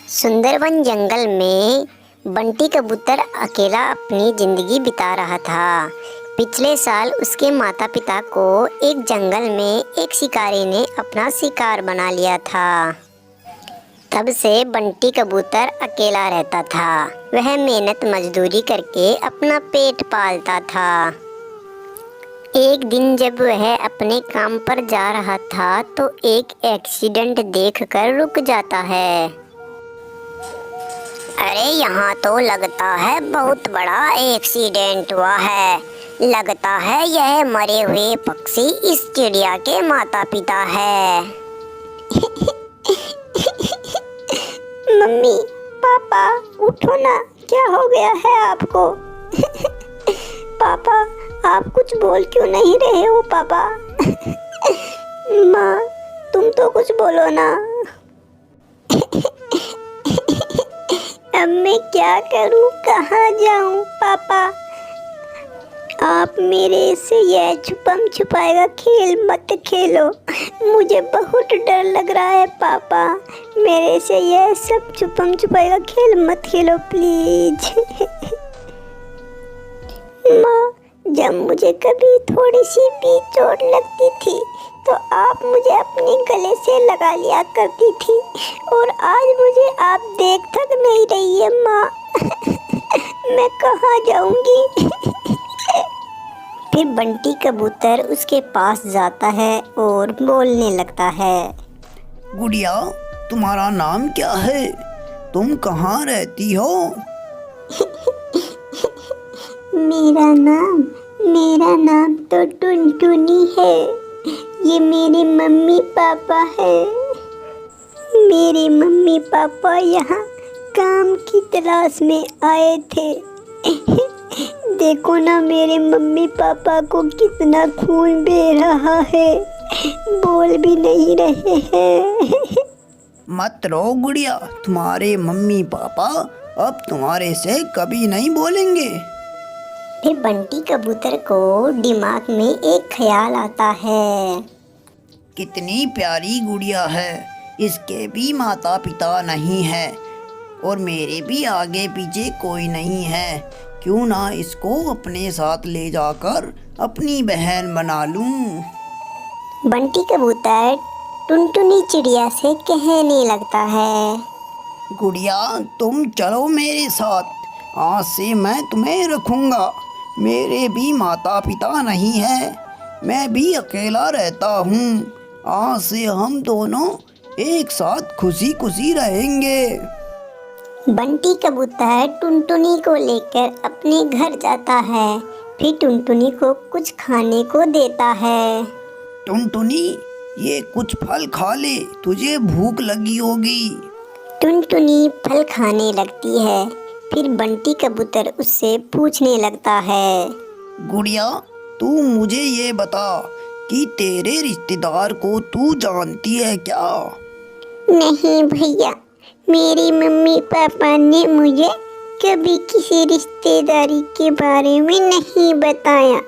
सुंदरवन जंगल में बंटी कबूतर अकेला अपनी जिंदगी बिता रहा था। पिछले साल उसके माता पिता को एक जंगल में एक शिकारी ने अपना शिकार बना लिया था। तब से बंटी कबूतर अकेला रहता था। वह मेहनत मजदूरी करके अपना पेट पालता था। एक दिन जब वह अपने काम पर जा रहा था तो एक एक्सीडेंट देखकर रुक जाता है। अरे यहाँ तो लगता है बहुत बड़ा एक्सीडेंट हुआ है। लगता है यह मरे हुए पक्षी इस चिड़िया के माता पिता है। मम्मी पापा उठो ना, क्या हो गया है आपको? पापा आप कुछ बोल क्यों नहीं रहे हो पापा? माँ तुम तो कुछ बोलो ना। अब मैं क्या करूं, कहाँ जाऊं? पापा आप मेरे से यह छुपम छुपाई का खेल मत खेलो, मुझे बहुत डर लग रहा है। पापा मेरे से यह सब छुपम छुपाई का खेल मत खेलो प्लीज। माँ जब मुझे कभी थोड़ी सी भी चोट लगती थी तो आप मुझे अपने गले से लगा लिया करती थी, और आज मुझे आप देख तक नहीं रही है माँ। मैं कहाँ जाऊंगी? फिर बंटी कबूतर उसके पास जाता है और बोलने लगता है। गुड़िया तुम्हारा नाम क्या है? तुम कहाँ रहती हो? मेरा नाम तो टुनटुनी है। ये मेरे मम्मी पापा है। मेरे मम्मी पापा यहाँ काम की तलाश में आए थे। देखो ना मेरे मम्मी पापा को कितना खून बह रहा है, बोल भी नहीं रहे हैं। मत रो गुड़िया, तुम्हारे मम्मी पापा अब तुम्हारे से कभी नहीं बोलेंगे। फिर बंटी कबूतर को दिमाग में एक ख्याल आता है। कितनी प्यारी गुड़िया है, इसके भी माता पिता नहीं है और मेरे भी आगे पीछे कोई नहीं है। क्यों ना इसको अपने साथ ले जाकर अपनी बहन बना लूं। बंटी कबूतर टुनटुनी चिड़िया से कहने लगता है। गुड़िया तुम चलो मेरे साथ, आज से मैं तुम्हें रखूंगा। मेरे भी माता पिता नहीं है, मैं भी अकेला रहता हूँ। आज से हम दोनों एक साथ खुशी खुशी रहेंगे। बंटी कबूतर टुनटुनी को लेकर अपने घर जाता है। फिर टुनटुनी को कुछ खाने को देता है। टुनटुनी ये कुछ फल खा ले, तुझे भूख लगी होगी। टुनटुनी फल खाने लगती है। फिर बंटी कबूतर उससे पूछने लगता है। गुड़िया तू मुझे ये बता कि तेरे रिश्तेदार को तू जानती है क्या? नहीं भैया, मेरी मम्मी पापा ने मुझे कभी किसी रिश्तेदारी के बारे में नहीं बताया।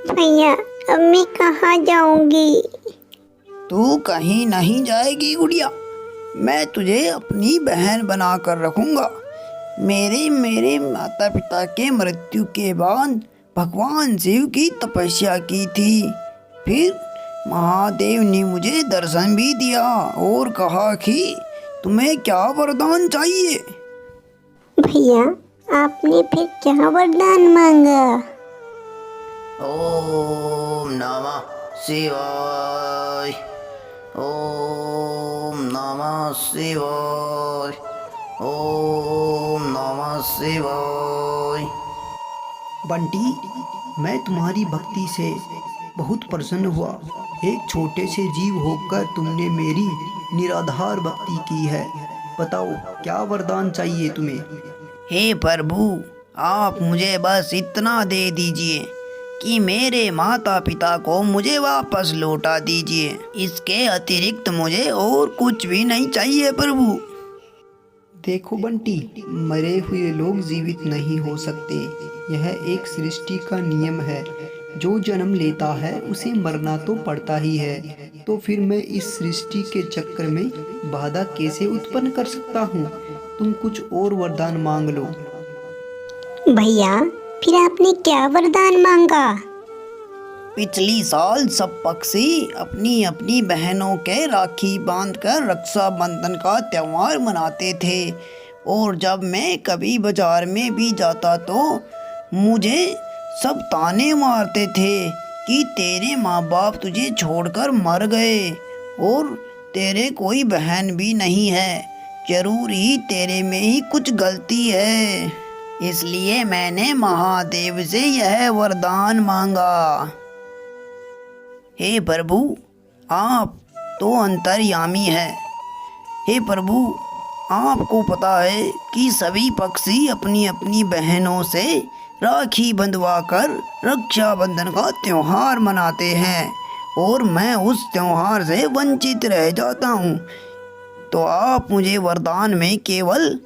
भैया अब मैं कहाँ जाऊंगी? तू कहीं नहीं जाएगी गुड़िया, मैं तुझे अपनी बहन बना कर रखूँगा। मेरे माता पिता के मृत्यु के बाद भगवान शिव की तपस्या की थी। फिर महादेव ने मुझे दर्शन भी दिया और कहा कि तुम्हें क्या वरदान चाहिए? भैया आपने फिर क्या वरदान मांगा? ओम नमः शिवाय, ओम नमः शिवाय, ओम नमः शिवाय। बंटी मैं तुम्हारी भक्ति से बहुत प्रसन्न हुआ। एक छोटे से जीव होकर तुमने मेरी निराधार भक्ति की है। बताओ क्या वरदान चाहिए तुम्हें? हे प्रभु आप मुझे बस इतना दे दीजिए कि मेरे माता पिता को मुझे वापस लौटा दीजिए। इसके अतिरिक्त मुझे और कुछ भी नहीं चाहिए प्रभु। देखो बंटी, मरे हुए लोग जीवित नहीं हो सकते। यह एक सृष्टि का नियम है। जो जन्म लेता है उसे मरना तो पड़ता ही है। तो फिर मैं इस सृष्टि के चक्र में बाधा कैसे उत्पन्न कर सकता हूँ? तुम कुछ और वरदान मांग लो। भैया, फिर आपने क्या वरदान मांगा? पिछली साल सब पक्षी अपनी अपनी बहनों के राखी बांधकर रक्षाबंधन का त्योहार मनाते थे, और जब मैं कभी बाजार में भी जाता तो मुझे सब ताने मारते थे कि तेरे माँ बाप तुझे छोड़कर मर गए और तेरे कोई बहन भी नहीं है, जरूर ही तेरे में ही कुछ गलती है। इसलिए मैंने महादेव से यह वरदान मांगा। हे प्रभु, आप तो अंतर्यामी है। हे प्रभु, आपको पता है कि सभी पक्षी अपनी अपनी बहनों से राखी बंधवाकर रक्षाबंधन का त्योहार मनाते हैं, और मैं उस त्योहार से वंचित रह जाता हूँ। तो आप मुझे वरदान में केवल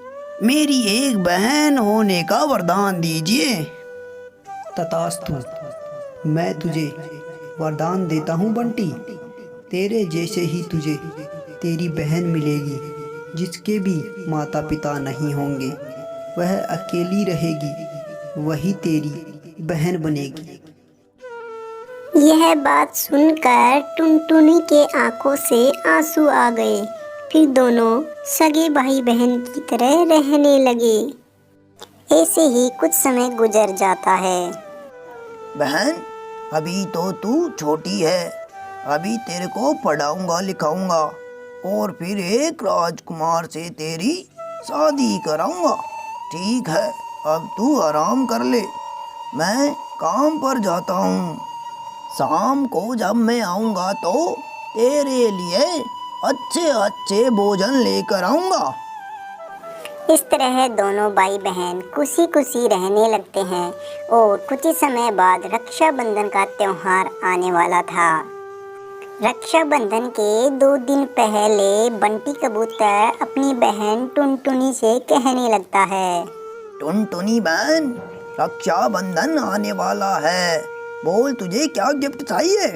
मेरी एक बहन होने का वरदान दीजिए। तथास्तु, मैं तुझे वरदान देता हूँ बंटी। तेरे जैसे ही तुझे तेरी बहन मिलेगी, जिसके भी माता पिता नहीं होंगे। वह अकेली रहेगी, वही तेरी बहन बनेगी। यह बात सुनकर टुनटुनी के आंखों से आंसू आ गए। फिर दोनों सगे भाई बहन की तरह रहने लगे। ऐसे ही कुछ समय गुजर जाता है। बहन, अभी तो तू छोटी है, अभी तेरे को पढ़ाऊंगा लिखाऊंगा और फिर एक राजकुमार से तेरी शादी कराऊंगा। ठीक है, अब तू आराम कर ले, मैं काम पर जाता हूँ। शाम को जब मैं आऊँगा तो तेरे लिए अच्छे अच्छे भोजन लेकर आऊँगा। इस तरह दोनों भाई बहन खुशी खुशी रहने लगते हैं, और कुछ ही समय बाद रक्षाबंधन का त्योहार आने वाला था। रक्षाबंधन के 2 दिन पहले बंटी कबूतर अपनी बहन टुनटुनी से कहने लगता है, टुनटुनी बहन, रक्षाबंधन आने वाला है, बोल तुझे क्या गिफ्ट चाहिए।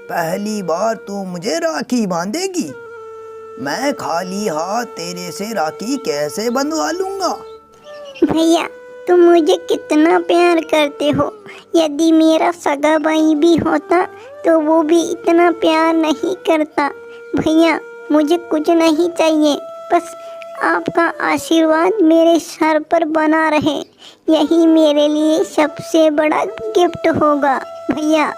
पहली बार तू मुझे राखी बांधेगी, मैं खाली हाथ तेरे से राखी कैसे बंधवा लूंगा। भैया, तुम मुझे कितना प्यार करते हो। यदि मेरा सगा भाई भी होता तो वो भी इतना प्यार नहीं करता। भैया, मुझे कुछ नहीं चाहिए, बस आपका आशीर्वाद मेरे सर पर बना रहे, यही मेरे लिए सबसे बड़ा गिफ्ट होगा। भैया,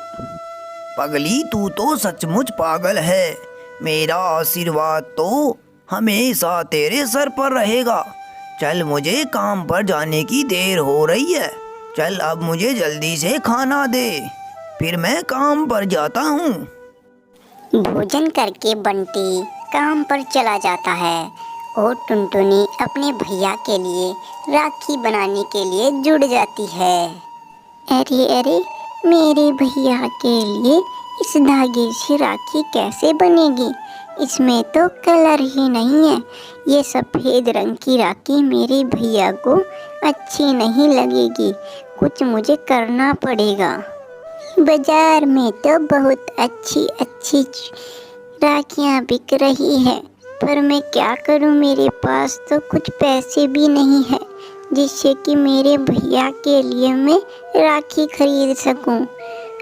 पगली, तू तो सचमुच पागल है। मेरा आशीर्वाद तो हमेशा तेरे सर पर रहेगा। चल, मुझे काम पर जाने की देर हो रही है। चल, अब मुझे जल्दी से खाना दे, फिर मैं काम पर जाता हूँ। भोजन करके बंटी काम पर चला जाता है, और टुनटुनी अपने भैया के लिए राखी बनाने के लिए जुड़ जाती है। अरे अरे, मेरे भैया के लिए इस धागे से राखी कैसे बनेगी? इसमें तो कलर ही नहीं है। ये सफ़ेद रंग की राखी मेरे भैया को अच्छी नहीं लगेगी। कुछ मुझे करना पड़ेगा। बाजार में तो बहुत अच्छी अच्छी राखियाँ बिक रही है, पर मैं क्या करूँ? मेरे पास तो कुछ पैसे भी नहीं है जिससे कि मेरे भैया के लिए मैं राखी खरीद सकूं।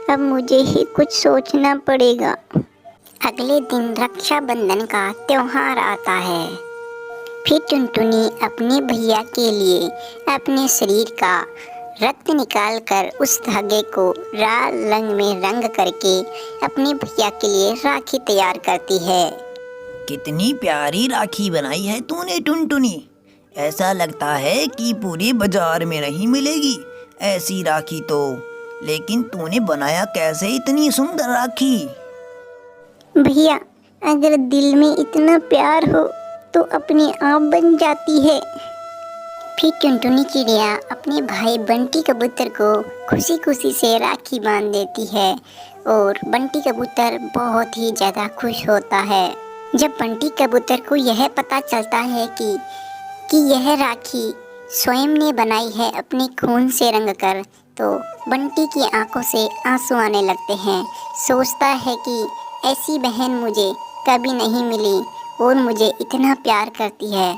अब मुझे ही कुछ सोचना पड़ेगा। अगले दिन रक्षाबंधन का त्योहार आता है। फिर टुनटुनी अपने भैया के लिए अपने शरीर का रक्त निकाल कर उस धागे को लाल रंग में रंग करके अपने भैया के लिए राखी तैयार करती है। कितनी प्यारी राखी बनाई है तूने टुनटुनी। ऐसा लगता है कि पूरे बाजार में नहीं मिलेगी ऐसी राखी तो। लेकिन तूने बनाया कैसे इतनी सुंदर राखी? भैया, अगर दिल में इतना प्यार हो तो अपने आप बन जाती है। फिर टुनटुनी चिड़िया अपने भाई बंटी कबूतर को खुशी खुशी से राखी बांध देती है, और बंटी कबूतर बहुत ही ज़्यादा खुश होता है। जब बंटी कबूतर को यह पता चलता है कि यह राखी स्वयं ने बनाई है अपने खून से रंग कर, तो बंटी की आंखों से आंसू आने लगते हैं। सोचता है कि ऐसी बहन मुझे कभी नहीं मिली और मुझे इतना प्यार करती है।